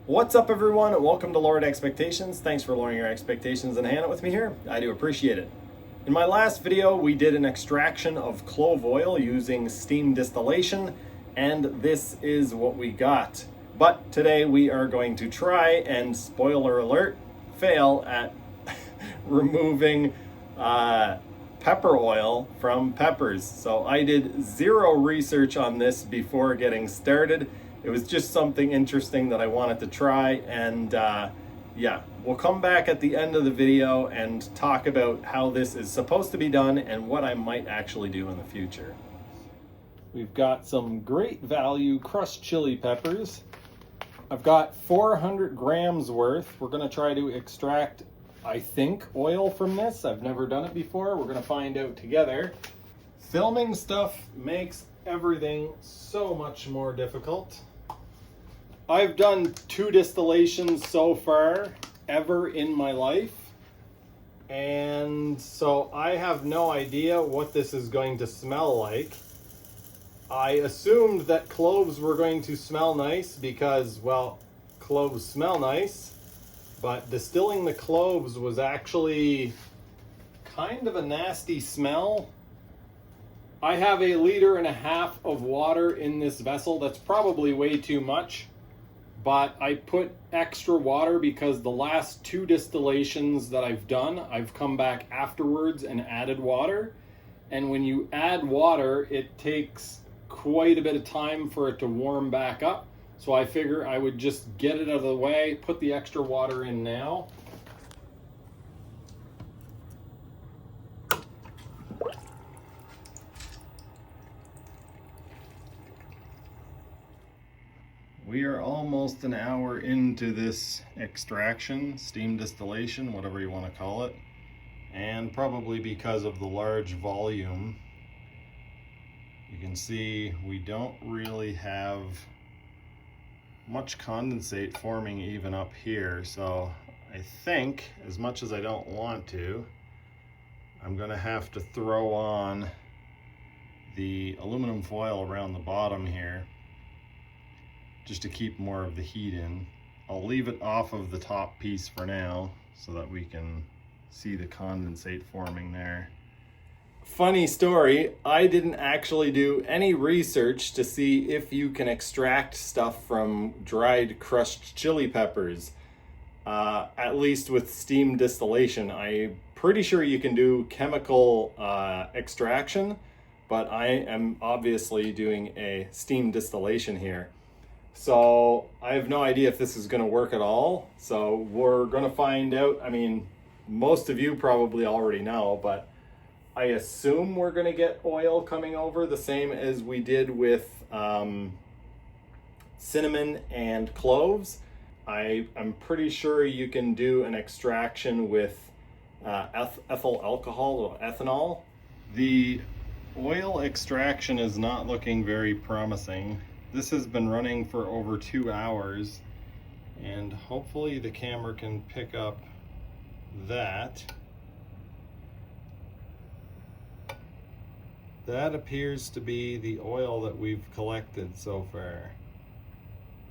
What's up, everyone? Welcome to Lowered Expectations. Thanks for lowering your expectations and hanging out with me here. I do appreciate it. In my last video, we did an extraction of clove oil using steam distillation, and this is what we got. But today we are going to try and, spoiler alert, fail at removing pepper oil from peppers. So I did zero research on this before getting started. It was just something interesting that I wanted to try, and yeah, we'll come back at the end of the video and talk about how this is supposed to be done and what I might actually do in the future. We've got some great value crushed chili peppers. I've got 400 grams worth. We're gonna try to extract, I think, oil from this. I've never done it before. We're gonna find out together. Filming stuff makes everything so much more difficult. I've done 2 distillations so far ever in my life, and so I have no idea what this is going to smell like. I assumed that cloves were going to smell nice because, well, cloves smell nice, but distilling the cloves was actually kind of a nasty smell. I have 1.5 liters of water in this vessel. That's probably way too much, but I put extra water because the last 2 distillations that I've done, I've come back afterwards and added water. And when you add water, it takes quite a bit of time for it to warm back up. So I figure I would just get it out of the way, put the extra water in now. We are almost an hour into this extraction, steam distillation, whatever you want to call it. And probably because of the large volume, you can see we don't really have much condensate forming even up here. So I think, as much as I don't want to, I'm gonna have to throw on the aluminum foil around the bottom here, just to keep more of the heat in. I'll leave it off of the top piece for now so that we can see the condensate forming there. Funny story, I didn't actually do any research to see if you can extract stuff from dried crushed chili peppers, at least with steam distillation. I'm pretty sure you can do chemical extraction, but I am obviously doing a steam distillation here. So I have no idea if this is going to work at all. So we're going to find out. I mean, most of you probably already know, but I assume we're going to get oil coming over the same as we did with cinnamon and cloves. I'm pretty sure you can do an extraction with ethyl alcohol or ethanol. The oil extraction is not looking very promising. This has been running for over 2 hours, and hopefully the camera can pick up that. That appears to be the oil that we've collected so far.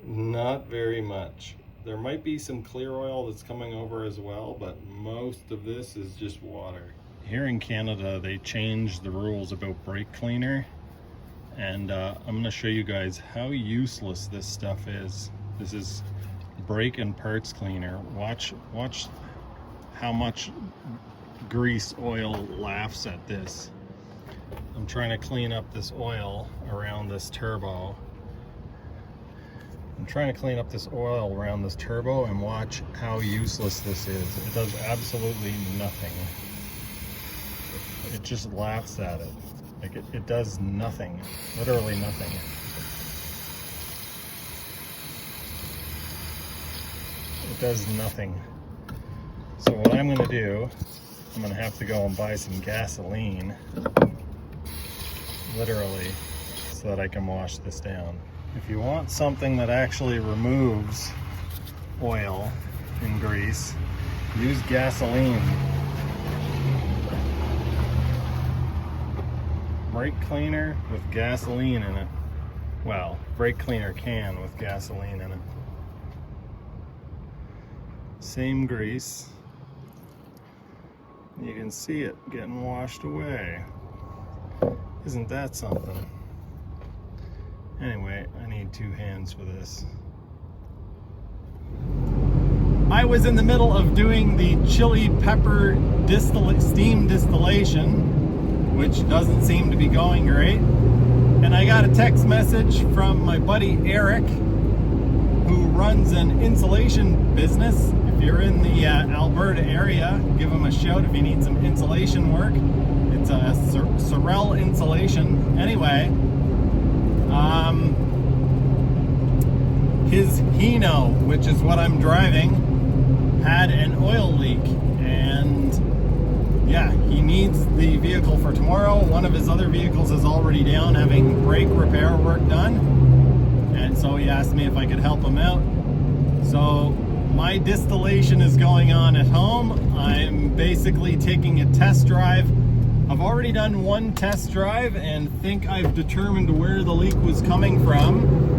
Not very much. There might be some clear oil that's coming over as well, but most of this is just water. Here in Canada, they changed the rules about brake cleaner. And I'm going to show you guys how useless this stuff is. This is brake and parts cleaner. Watch how much grease oil laughs at this. I'm trying to clean up this oil around this turbo. I'm trying to clean up this oil around this turbo, and watch how useless this is. It does absolutely nothing. It just laughs at it. Like it does nothing, literally nothing. It does nothing. So what I'm gonna do, I'm gonna have to go and buy some gasoline, literally, so that I can wash this down. If you want something that actually removes oil and grease, use gasoline. Brake cleaner with gasoline in it. Well, brake cleaner can with gasoline in it. Same grease. You can see it getting washed away. Isn't that something? Anyway, I need 2 hands for this. I was in the middle of doing the chili pepper steam distillation, which doesn't seem to be going great. And I got a text message from my buddy Eric, who runs an insulation business. If you're in the Alberta area, give him a shout if you need some insulation work. It's a Sorel insulation. Anyway, his Hino, which is what I'm driving, had an oil leak, and yeah, he needs the vehicle for tomorrow. One of his other vehicles is already down having brake repair work done, and so he asked me if I could help him out. So my distillation is going on at home. I'm basically taking a test drive. I've already done 1 test drive and think I've determined where the leak was coming from.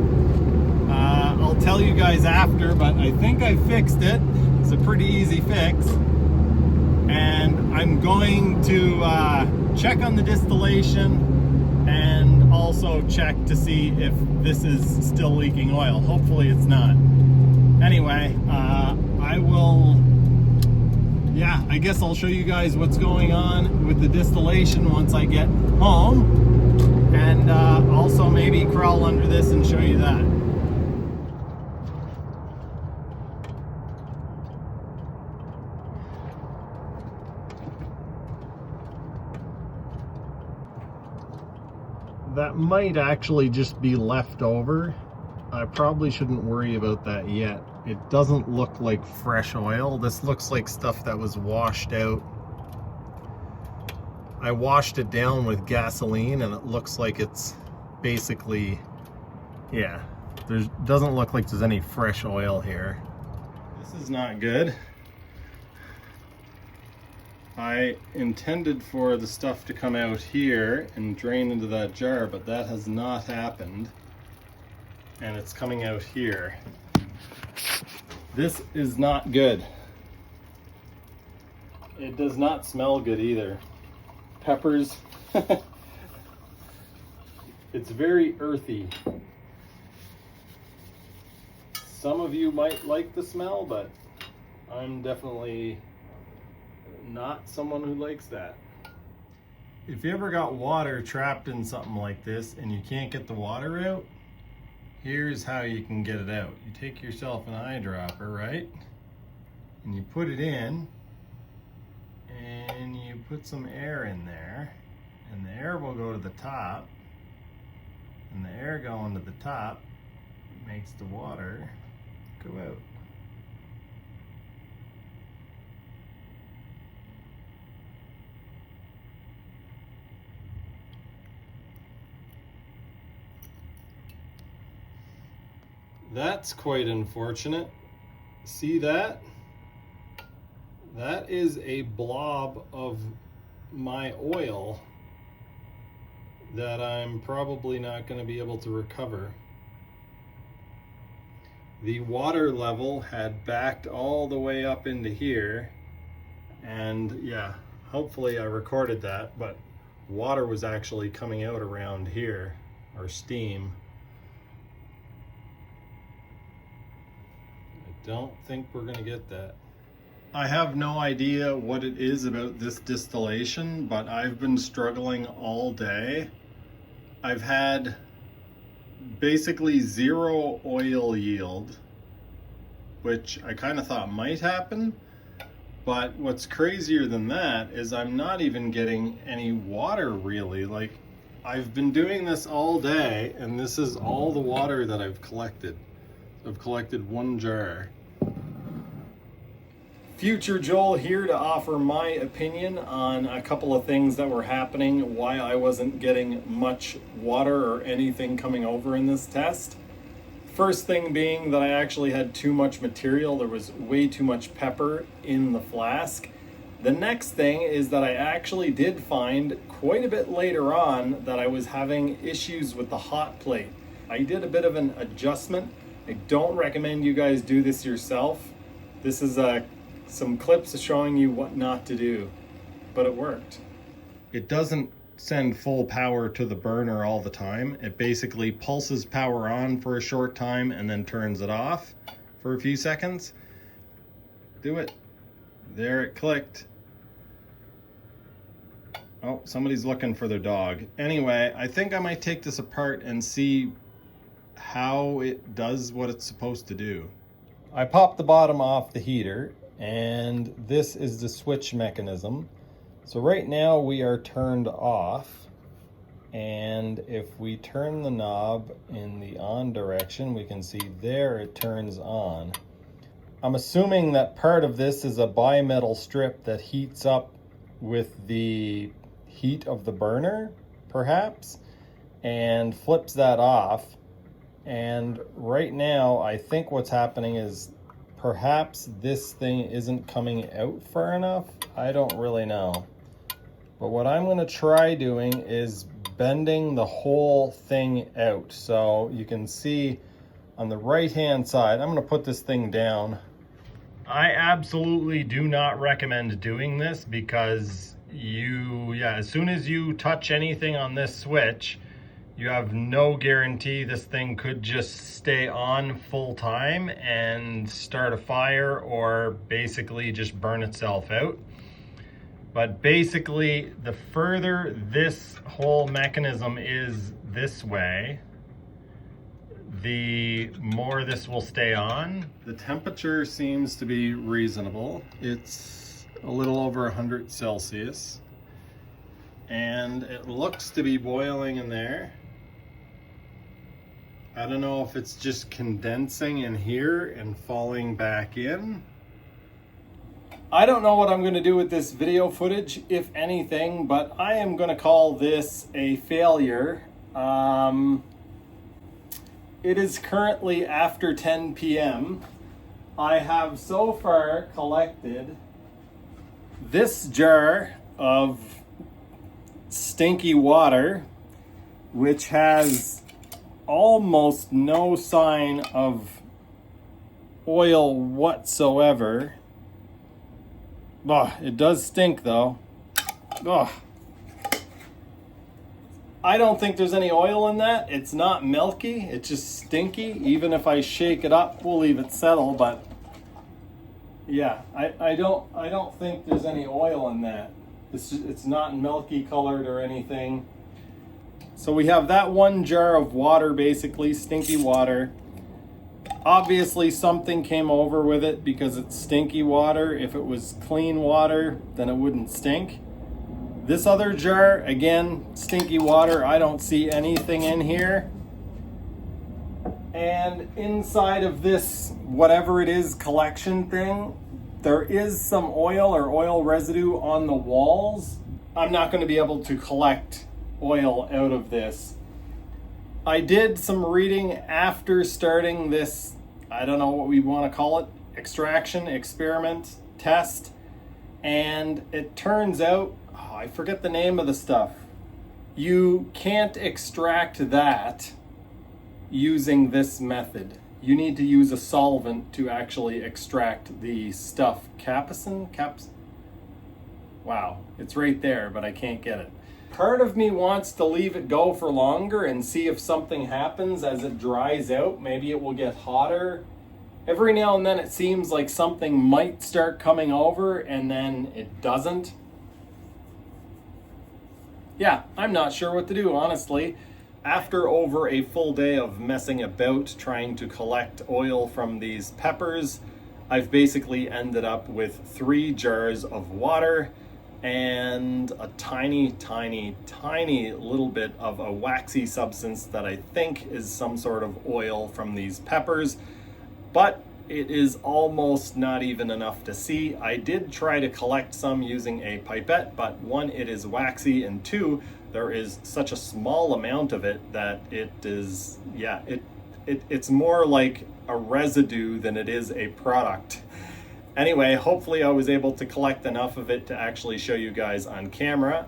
I'll tell you guys after, but I think I fixed it. It's a pretty easy fix. And I'm going to check on the distillation and also check to see if this is still leaking oil. Hopefully it's not. Anyway, I guess I'll show you guys what's going on with the distillation once I get home, and also maybe crawl under this and show you that. That might actually just be left over. I probably shouldn't worry about that yet. It doesn't look like fresh oil. This looks like stuff that was washed out. I washed it down with gasoline and it looks like it's basically, yeah, doesn't look like there's any fresh oil here. This is not good. I intended for the stuff to come out here and drain into that jar, but that has not happened. And it's coming out here. This is not good. It does not smell good either. Peppers. It's very earthy. Some of you might like the smell, but I'm definitely not someone who likes that. If you ever got water trapped in something like this and you can't get the water out, here's how you can get it out. You take yourself an eyedropper, right? And you put it in, and you put some air in there, and the air will go to the top, and the air going to the top makes the water go out. That's quite unfortunate. See that? That is a blob of my oil that I'm probably not going to be able to recover. The water level had backed all the way up into here, and yeah, hopefully I recorded that, but water was actually coming out around here, or steam. Don't think we're gonna get that. I have no idea what it is about this distillation, but I've been struggling all day. I've had basically 0 oil yield, which I kind of thought might happen, but what's crazier than that is I'm not even getting any water really. Like, I've been doing this all day and this is all the water that I've collected. I've collected 1 jar. Future Joel here to offer my opinion on a couple of things that were happening, why I wasn't getting much water or anything coming over in this test. First thing being that I actually had too much material. There was way too much pepper in the flask. The next thing is that I actually did find quite a bit later on that I was having issues with the hot plate. I did a bit of an adjustment. I don't recommend you guys do this yourself. This is some clips showing you what not to do, but it worked. It doesn't send full power to the burner all the time. It basically pulses power on for a short time and then turns it off for a few seconds. Do it. There, it clicked. Oh, somebody's looking for their dog. Anyway, I think I might take this apart and see how it does what it's supposed to do. I popped the bottom off the heater, and this is the switch mechanism. So right now we are turned off, and if we turn the knob in the on direction, we can see there it turns on. I'm assuming that part of this is a bimetal strip that heats up with the heat of the burner, perhaps, and flips that off. And right now, I think what's happening is perhaps this thing isn't coming out far enough. I don't really know. But what I'm going to try doing is bending the whole thing out. So you can see on the right hand side, I'm going to put this thing down. I absolutely do not recommend doing this because as soon as you touch anything on this switch, you have no guarantee this thing could just stay on full time and start a fire or basically just burn itself out. But basically, the further this whole mechanism is this way, the more this will stay on. The temperature seems to be reasonable. It's a little over 100 Celsius. And it looks to be boiling in there. I don't know if it's just condensing in here and falling back in. I don't know what I'm going to do with this video footage, if anything, but I am going to call this a failure. It is currently after 10 p.m. I have so far collected this jar of stinky water, which has almost no sign of oil whatsoever. It does stink though. I don't think there's any oil in that. It's not milky, it's just stinky. Even if I shake it up, we'll leave it settle, but yeah, I don't think there's any oil in that. It's not milky colored or anything. So we have that one jar of water, basically, stinky water. Obviously something came over with it because it's stinky water. If it was clean water, then it wouldn't stink. This other jar, again, stinky water. I don't see anything in here. And inside of this, whatever it is, collection thing, there is some oil or oil residue on the walls. I'm not going to be able to collect oil out of this. I did some reading after starting this, I don't know what we want to call it, extraction, experiment, test, and it turns out, I forget the name of the stuff. You can't extract that using this method. You need to use a solvent to actually extract the stuff. Capsaicin? Wow, it's right there, but I can't get it. Part of me wants to leave it go for longer and see if something happens as it dries out. Maybe it will get hotter. Every now and then it seems like something might start coming over and then it doesn't. Yeah, I'm not sure what to do, honestly. After over a full day of messing about trying to collect oil from these peppers, I've basically ended up with 3 jars of water and a tiny little bit of a waxy substance that I think is some sort of oil from these peppers, but it is almost not even enough to see. I did try to collect some using a pipette, but 1, it is waxy, and 2, there is such a small amount of it that it is, it's more like a residue than it is a product. Anyway, hopefully I was able to collect enough of it to actually show you guys on camera.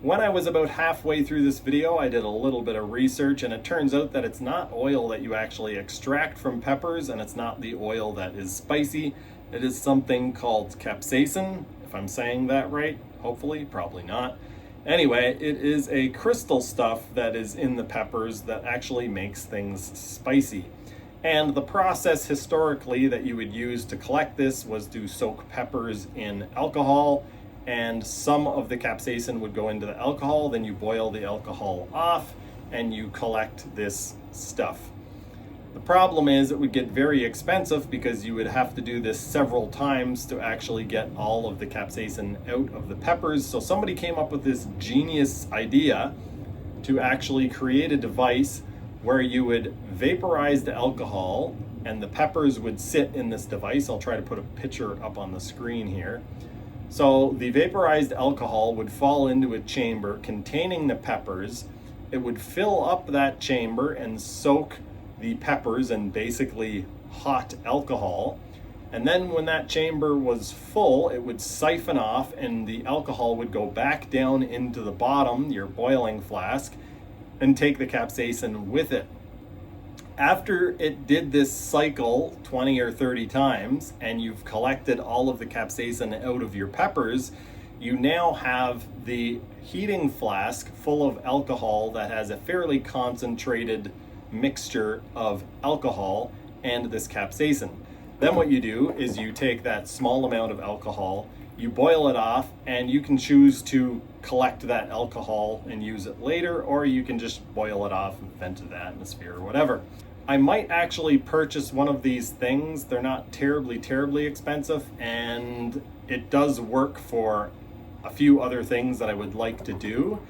When I was about halfway through this video, I did a little bit of research, and it turns out that it's not oil that you actually extract from peppers, and it's not the oil that is spicy. It is something called capsaicin, if I'm saying that right. Hopefully, probably not. Anyway, it is a crystal stuff that is in the peppers that actually makes things spicy. And the process historically that you would use to collect this was to soak peppers in alcohol, and some of the capsaicin would go into the alcohol, then you boil the alcohol off and you collect this stuff. The problem is it would get very expensive because you would have to do this several times to actually get all of the capsaicin out of the peppers. So somebody came up with this genius idea to actually create a device where you would vaporize the alcohol and the peppers would sit in this device. I'll try to put a picture up on the screen here. So the vaporized alcohol would fall into a chamber containing the peppers. It would fill up that chamber and soak the peppers and basically hot alcohol. And then when that chamber was full, it would siphon off and the alcohol would go back down into the bottom, your boiling flask, and take the capsaicin with it. After it did this cycle 20 or 30 times and you've collected all of the capsaicin out of your peppers, you now have the heating flask full of alcohol that has a fairly concentrated mixture of alcohol and this capsaicin. Then what you do is you take that small amount of alcohol, you boil it off, and you can choose to collect that alcohol and use it later, or you can just boil it off and vent to the atmosphere or whatever. I might actually purchase one of these things. They're not terribly expensive, and it does work for a few other things that I would like to do.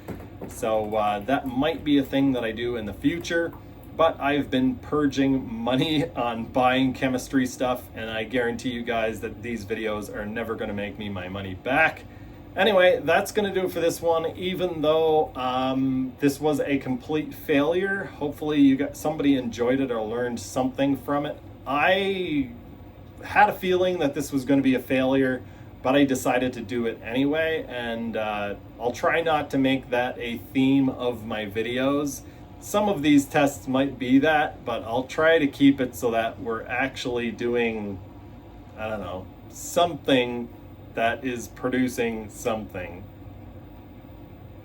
So that might be a thing that I do in the future. But I've been purging money on buying chemistry stuff, and I guarantee you guys that these videos are never going to make me my money back. Anyway, that's going to do it for this one. Even though this was a complete failure, hopefully somebody enjoyed it or learned something from it. I had a feeling that this was going to be a failure, but I decided to do it anyway, and I'll try not to make that a theme of my videos. Some of these tests might be that, but I'll try to keep it so that we're actually doing, I don't know, something that is producing something.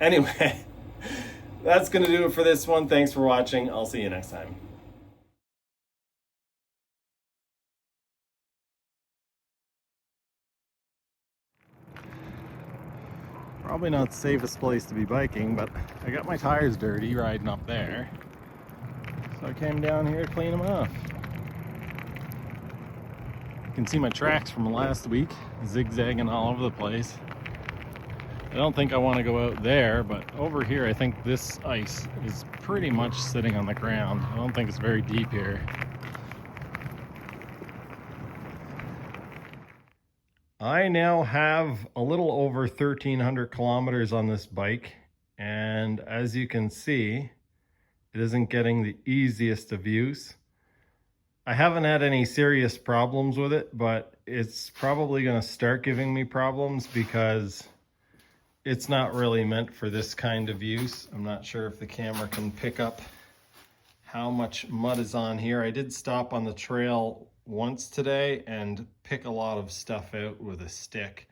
Anyway, that's going to do it for this one. Thanks for watching. I'll see you next time. Probably not the safest place to be biking, but I got my tires dirty riding up there. So I came down here to clean them off. You can see my tracks from last week, zigzagging all over the place. I don't think I want to go out there, but over here I think this ice is pretty much sitting on the ground. I don't think it's very deep here. I now have a little over 1,300 kilometers on this bike, and as you can see, it isn't getting the easiest of use. I haven't had any serious problems with it, but it's probably going to start giving me problems because it's not really meant for this kind of use. I'm not sure if the camera can pick up how much mud is on here. I did stop on the trail once today and pick a lot of stuff out with a stick.